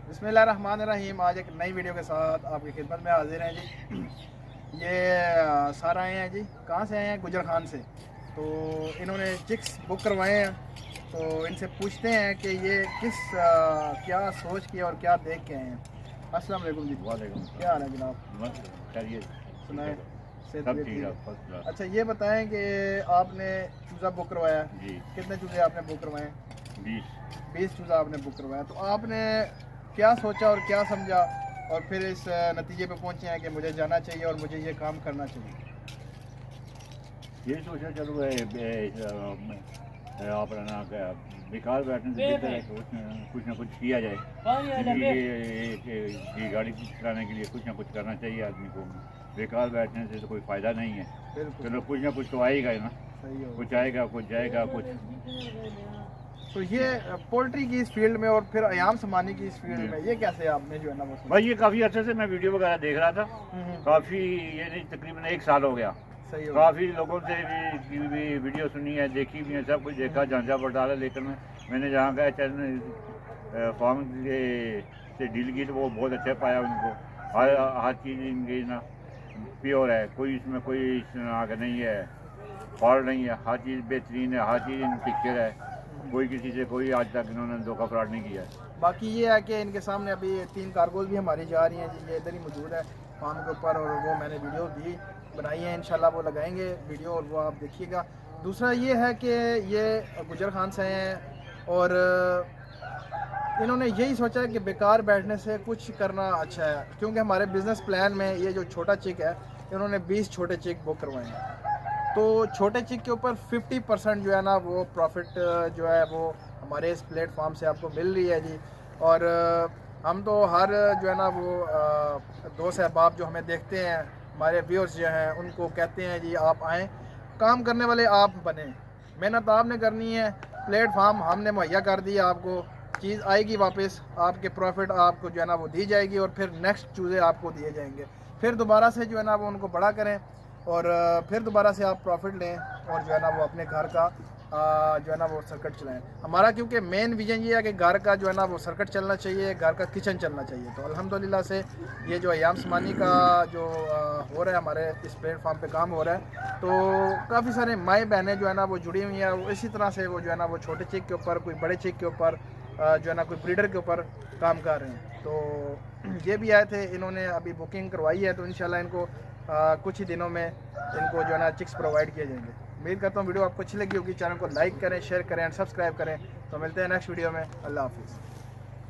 बिस्मिल्लाहिर्रहमानिर्रहीम। आज एक नई वीडियो के साथ आपकी खिदमत में हाजिर हैं जी। ये सर आए हैं जी, कहाँ से आए हैं? गुजर खान से। तो इन्होंने चिक्स बुक करवाए हैं, तो इनसे पूछते हैं कि ये क्या सोच के और क्या देख के आए हैं। अस्सलाम वालेकुम जी। वालेकुम क्या हाल है जनाब? सुनाए सेहत सब भी ठीक ठीक है, है? First class. अच्छा, ये बताएं कि आपने चूज़ा बुक करवाया है। जी कितने चूज़े आपने बुक करवाए? 20। 20 चूज़ा आपने बुक करवाया। तो आपने क्या सोचा और क्या समझा और फिर इस नतीजे पे पहुंचे हैं कि मुझे जाना चाहिए और मुझे ये काम करना चाहिए? ये सोचा चलो अपना ना बेकार बैठने से बेहतर है कि कुछ ना कुछ किया जाए। जिंदगी की गाड़ी चलाने के लिए कुछ ना कुछ करना चाहिए आदमी को। बेकार बैठने से तो कोई फ़ायदा नहीं है। बिल्कुल चलो कुछ ना कुछ तो आएगा ही ना। सही हो। कुछ आएगा, कुछ जाएगा, कुछ। तो ये पोल्ट्री की इस फील्ड में और फिर अयाम समानी की इस फील्ड में ये कैसे आपने जो है ना वो भाई ये काफ़ी अर्से से मैं वीडियो वगैरह देख रहा था। हम्म, काफ़ी, ये नहीं, तकरीबन 1 साल हो गया। सही हो। काफ़ी लोगों से भी वीडियो सुनी है, देखी भी है, सब कुछ देखा, जांचा पड़ताल है। लेकिन मैंने जहाँ गया चैनल फार्म से डील की तो वो बहुत अच्छा पाया उनको। हर चीज़ इनकी ना प्योर है, कोई इसमें कोई आगे नहीं है, फॉल्ट नहीं है। हर चीज़ बेहतरीन है, हर चीज़ इन पिक्चर है। कोई किसी से कोई आज तक इन्होंने धोखा फ्रॉड नहीं किया है। बाकी ये है कि इनके सामने अभी 3 कार्गोज भी हमारी जा रही हैं जी। ये इधर ही मौजूद है फार्म के ऊपर और वो मैंने वीडियो भी बनाई है। इंशाल्लाह वो लगाएंगे वीडियो और वो आप देखिएगा। दूसरा ये है कि ये गुजर खान से हैं और इन्होंने यही सोचा है कि बेकार बैठने से कुछ करना अच्छा है, क्योंकि हमारे बिज़नेस प्लान में ये जो छोटा चिक है, इन्होंने 20 छोटे चिक बुक करवाए हैं। तो छोटे चिक के ऊपर 50% जो है ना वो प्रॉफिट जो है वो हमारे इस प्लेटफॉर्म से आपको मिल रही है जी। और हम तो हर जो है ना वो दोस्त अहबाब जो हमें देखते हैं, हमारे व्यूअर्स जो हैं, उनको कहते हैं जी आप आएँ, काम करने वाले आप बने, मेहनत आपने करनी है, प्लेटफॉर्म हमने मुहैया कर दिया आपको, चीज़ आएगी वापस, आपके प्रॉफिट आपको जो है ना वो दी जाएगी और फिर नेक्स्ट चूज़े आपको दिए जाएंगे। फिर दोबारा से जो है ना वो उनको बड़ा करें और फिर दोबारा से आप प्रॉफिट लें और जो है ना वो अपने घर का जो है ना वो सर्किट चलाएं। हमारा क्योंकि मेन विजन ये है कि घर का जो है ना वो सर्किट चलना चाहिए, घर का किचन चलना चाहिए। तो अल्हम्दुलिल्लाह से ये जो अयाम समानी का जो हो रहा है, हमारे इस प्लेटफॉर्म पे काम हो रहा है, तो काफ़ी सारे माएँ बहनें जो है ना वो जुड़ी हुई हैं। वो इसी तरह से वो जो है ना वो छोटे चिक के ऊपर, कोई बड़े चिक के ऊपर जो है ना कोई ब्रीडर के ऊपर काम कर रहे हैं। तो ये भी आए थे, इन्होंने अभी बुकिंग करवाई है, तो इंशाल्लाह इनको कुछ ही दिनों में इनको जो है ना चिक्स प्रोवाइड किए जाएंगे। उम्मीद करता हूँ वीडियो आपको अच्छी लगी होगी। चैनल को लाइक करें, शेयर करें एंड सब्सक्राइब करें। तो मिलते हैं नेक्स्ट वीडियो में। अल्लाह हाफिज़।